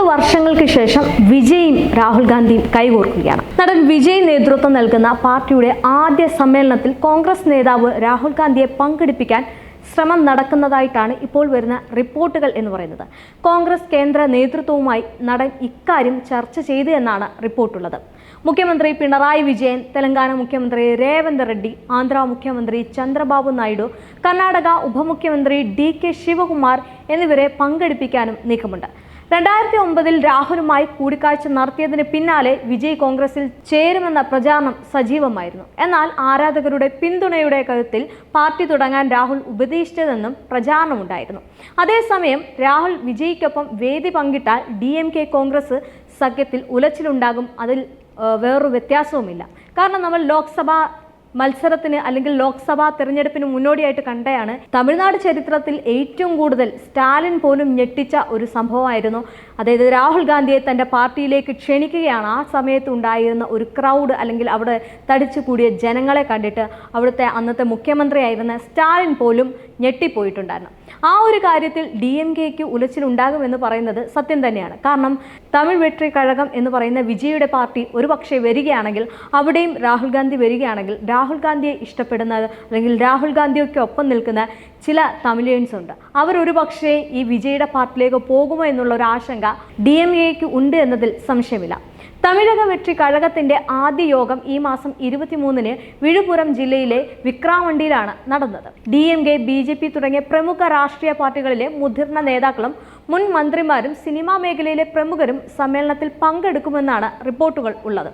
വർഷങ്ങൾക്ക് ശേഷം വിജയും രാഹുൽ ഗാന്ധിയും കൈകോർക്കുകയാണ്. നടൻ വിജയ് നേതൃത്വം നൽകുന്ന പാർട്ടിയുടെ ആദ്യ സമ്മേളനത്തിൽ കോൺഗ്രസ് നേതാവ് രാഹുൽ ഗാന്ധിയെ പങ്കെടുപ്പിക്കാൻ ശ്രമം നടക്കുന്നതായിട്ടാണ് ഇപ്പോൾ വരുന്ന റിപ്പോർട്ടുകൾ എന്ന് പറയുന്നത്. കോൺഗ്രസ് കേന്ദ്ര നേതൃത്വവുമായി നടൻ ഇക്കാര്യം ചർച്ച ചെയ്തു എന്നാണ് റിപ്പോർട്ടുള്ളത്. മുഖ്യമന്ത്രി പിണറായി വിജയൻ, തെലങ്കാന മുഖ്യമന്ത്രി രേവന്ത് റെഡ്ഡി, ആന്ധ്ര മുഖ്യമന്ത്രി ചന്ദ്രബാബു നായിഡു, കർണാടക ഉപമുഖ്യമന്ത്രി DK ശിവകുമാർ എന്നിവരെ പങ്കെടുപ്പിക്കാനും നീക്കമുണ്ട്. 2009 രാഹുലുമായി കൂടിക്കാഴ്ച നടത്തിയതിന് പിന്നാലെ വിജയ് കോൺഗ്രസിൽ ചേരുമെന്ന പ്രചാരണം സജീവമായിരുന്നു. എന്നാൽ ആരാധകരുടെ പിന്തുണയുടെ കരുത്തിൽ പാർട്ടി തുടങ്ങാൻ രാഹുൽ ഉപദേശിച്ചതെന്നും പ്രചാരണമുണ്ടായിരുന്നു. അതേസമയം രാഹുൽ വിജയ്ക്കൊപ്പം വേദി പങ്കിട്ടാൽ DMK കോൺഗ്രസ് സഖ്യത്തിൽ ഉലച്ചിലുണ്ടാകും. അതിൽ വേറൊരു വ്യത്യാസവുമില്ല. കാരണം നമ്മൾ ലോക്സഭാ മത്സരത്തിന് അല്ലെങ്കിൽ ലോക്സഭാ തെരഞ്ഞെടുപ്പിന് മുന്നോടിയായിട്ട് കണ്ടയാണ് തമിഴ്നാട് ചരിത്രത്തിൽ ഏറ്റവും കൂടുതൽ സ്റ്റാലിൻ പോലും ഞെട്ടിച്ച ഒരു സംഭവമായിരുന്നു. അതായത് രാഹുൽ ഗാന്ധിയെ തൻ്റെ പാർട്ടിയിലേക്ക് ക്ഷണിക്കുകയാണ്. ആ സമയത്ത് ഉണ്ടായിരുന്ന ഒരു ക്രൗഡ് അല്ലെങ്കിൽ അവിടെ തടിച്ചു കൂടിയ ജനങ്ങളെ കണ്ടിട്ട് അവിടുത്തെ അന്നത്തെ മുഖ്യമന്ത്രിയായിരുന്ന സ്റ്റാലിൻ പോലും ഞെട്ടിപ്പോയിട്ടുണ്ടായിരുന്നു. ആ ഒരു കാര്യത്തിൽ DMKക്ക് ഉലച്ചിലുണ്ടാകുമെന്ന് പറയുന്നത് സത്യം തന്നെയാണ്. കാരണം തമിഴ് വെട്രി കഴകം എന്ന് പറയുന്ന വിജയുടെ പാർട്ടി ഒരുപക്ഷെ വരികയാണെങ്കിൽ, അവിടെയും രാഹുൽ ഗാന്ധി വരികയാണെങ്കിൽ, രാഹുൽ ഗാന്ധിയെ ഇഷ്ടപ്പെടുന്നത് അല്ലെങ്കിൽ രാഹുൽ ഗാന്ധിയൊക്കെ ഒപ്പം നിൽക്കുന്ന ചില തമിഴിയൻസ് ഉണ്ട്. അവരൊരു പക്ഷേ ഈ വിജയുടെ പാർട്ടിയിലേക്ക് പോകുമോ എന്നുള്ള ഒരു ആശങ്ക DMKക്ക് ഉണ്ട് എന്നതിൽ സംശയമില്ല. തമിഴക വെട്രി കഴകത്തിന്റെ ആദ്യ യോഗം ഈ മാസം 23-ന് വിഴുപ്പുരം ജില്ലയിലെ വിക്രാമണ്ടിയിലാണ് നടന്നത്. DMK, BJP തുടങ്ങിയ പ്രമുഖ രാഷ്ട്രീയ പാർട്ടികളിലെ മുതിർന്ന നേതാക്കളും മുൻ മന്ത്രിമാരും സിനിമാ മേഖലയിലെ പ്രമുഖരും സമ്മേളനത്തിൽ പങ്കെടുക്കുമെന്നാണ് റിപ്പോർട്ടുകൾ ഉള്ളത്.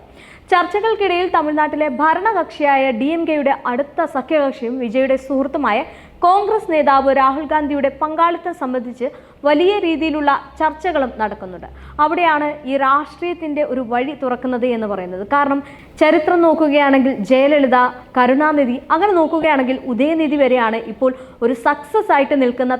ചർച്ചകൾക്കിടയിൽ തമിഴ്നാട്ടിലെ ഭരണകക്ഷിയായ DMKയുടെ അടുത്ത സഖ്യകക്ഷിയും വിജയുടെ സുഹൃത്തുമായ കോൺഗ്രസ് നേതാവ് രാഹുൽ ഗാന്ധിയുടെ പങ്കാളിത്തം സംബന്ധിച്ച് വലിയ രീതിയിലുള്ള ചർച്ചകളും നടക്കുന്നുണ്ട്. അവിടെയാണ് ഈ രാഷ്ട്രീയത്തിൻ്റെ ഒരു വഴി തുറക്കുന്നത് എന്ന് പറയുന്നത്. കാരണം ചരിത്രം നോക്കുകയാണെങ്കിൽ ജയലളിത, കരുണാനിധി, അങ്ങനെ നോക്കുകയാണെങ്കിൽ ഉദയനിധി വരെയാണ് ഇപ്പോൾ ഒരു സക്സസ് ആയിട്ട് നിൽക്കുന്ന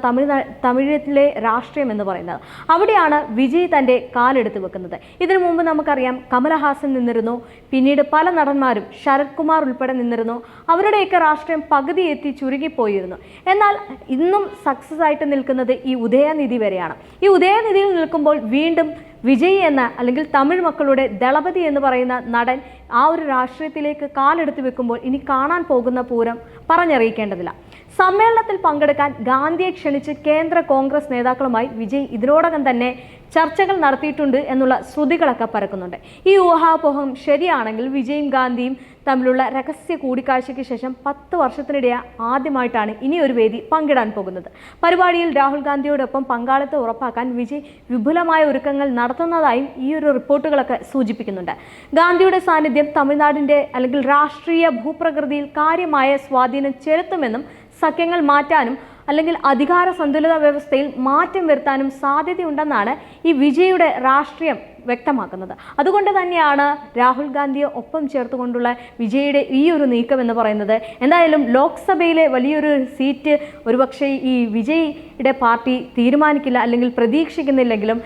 തമിഴത്തിലെ രാഷ്ട്രീയം എന്ന് പറയുന്നത്. അവിടെയാണ് വിജയ് തൻ്റെ കാലെടുത്ത് വെക്കുന്നത്. ഇതിനു മുമ്പ് നമുക്കറിയാം കമലഹാസൻ നിന്നിരുന്നു, പിന്നീട് പല നടന്മാരും ശരത് കുമാർ ഉൾപ്പെടെ നിന്നിരുന്നു. അവരുടെയൊക്കെ രാഷ്ട്രീയം പകുതി എത്തി ചുരുങ്ങിപ്പോയിരുന്നു. എന്നാൽ ഇന്നും സക്സസ് ആയിട്ട് നിൽക്കുന്നത് ഈ ഉദയനിധി വരെയാണ്. ഈ ഉദയനിധിയിൽ നിൽക്കുമ്പോൾ വീണ്ടും വിജയ് എന്ന അല്ലെങ്കിൽ തമിഴ് മക്കളുടെ ദളപതി എന്ന് പറയുന്ന നടൻ ആ ഒരു രാഷ്ട്രീയത്തിലേക്ക് കാലെടുത്ത് വെക്കുമ്പോൾ ഇനി കാണാൻ പോകുന്ന പൂരം പറഞ്ഞറിയിക്കേണ്ടതില്ല. സമ്മേളനത്തിൽ പങ്കെടുക്കാൻ ഗാന്ധിയെ ക്ഷണിച്ച് കേന്ദ്ര കോൺഗ്രസ് നേതാക്കളുമായി വിജയ് ഇതിനോടകം തന്നെ ചർച്ചകൾ നടത്തിയിട്ടുണ്ട് എന്നുള്ള ശ്രുതികളൊക്കെ പരക്കുന്നുണ്ട്. ഈ ഊഹാപോഹം ശരിയാണെങ്കിൽ വിജയും ഗാന്ധിയും തമ്മിലുള്ള രഹസ്യ കൂടിക്കാഴ്ചയ്ക്ക് ശേഷം 10 വർഷത്തിനിടെ ആദ്യമായിട്ടാണ് ഇനി ഒരു വേദി പങ്കിടാൻ പോകുന്നത്. പരിപാടിയിൽ രാഹുൽ ഗാന്ധിയോടൊപ്പം പങ്കാളിത്തം ഉറപ്പാക്കാൻ വിജയ് വിപുലമായ ഒരുക്കങ്ങൾ നടത്തുന്നതായും ഈ ഒരു റിപ്പോർട്ടുകളൊക്കെ സൂചിപ്പിക്കുന്നുണ്ട്. ഗാന്ധിയുടെ സാന്നിധ്യം തമിഴ്നാടിൻ്റെ അല്ലെങ്കിൽ രാഷ്ട്രീയ ഭൂപ്രകൃതിയിൽ കാര്യമായ സ്വാധീനം ചെലുത്തുമെന്നും സഖ്യങ്ങൾ മാറ്റാനും അല്ലെങ്കിൽ അധികാര സന്തുലിത വ്യവസ്ഥയിൽ മാറ്റം വരുത്താനും സാധ്യതയുണ്ടെന്നാണ് ഈ വിജയുടെ രാഷ്ട്രീയം വ്യക്തമാക്കുന്നത്. അതുകൊണ്ട് തന്നെയാണ് രാഹുൽ ഗാന്ധിയെ ഒപ്പം ചേർത്തുകൊണ്ടുള്ള വിജയുടെ ഈ ഒരു നീക്കം എന്ന് പറയുന്നത്. എന്തായാലും ലോക്സഭയിലെ വലിയൊരു സീറ്റ് ഒരുപക്ഷെ ഈ വിജയുടെ പാർട്ടി തീരുമാനിക്കില്ല അല്ലെങ്കിൽ പ്രതീക്ഷിക്കുന്നില്ലെങ്കിലും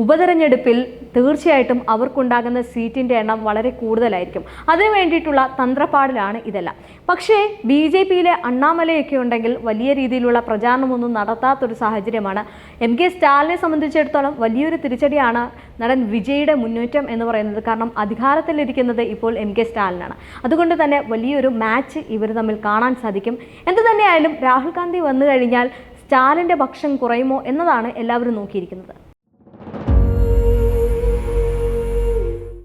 ഉപതെരഞ്ഞെടുപ്പിൽ തീർച്ചയായിട്ടും അവർക്കുണ്ടാകുന്ന സീറ്റിൻ്റെ എണ്ണം വളരെ കൂടുതലായിരിക്കും. അതിനു വേണ്ടിയിട്ടുള്ള തന്ത്രപ്പാടിലാണ് ഇതെല്ലാം. പക്ഷേ BJPയിലെ അണ്ണാമലയൊക്കെ ഉണ്ടെങ്കിൽ വലിയ രീതിയിലുള്ള പ്രചാരണമൊന്നും നടത്താത്തൊരു സാഹചര്യമാണ്. MK സ്റ്റാലിനെ സംബന്ധിച്ചിടത്തോളം വലിയൊരു തിരിച്ചടിയാണ് നടൻ വിജയുടെ മുന്നേറ്റം എന്ന് പറയുന്നത്. കാരണം അധികാരത്തിലിരിക്കുന്നത് ഇപ്പോൾ MK സ്റ്റാലിനാണ്. അതുകൊണ്ട് തന്നെ വലിയൊരു മാച്ച് ഇവർ തമ്മിൽ കാണാൻ സാധിക്കും. എന്തു തന്നെയായാലും രാഹുൽ ഗാന്ധി വന്നു കഴിഞ്ഞാൽ സ്റ്റാലിൻ്റെ പക്ഷം കുറയുമോ എന്നതാണ് എല്ലാവരും നോക്കിയിരിക്കുന്നത്.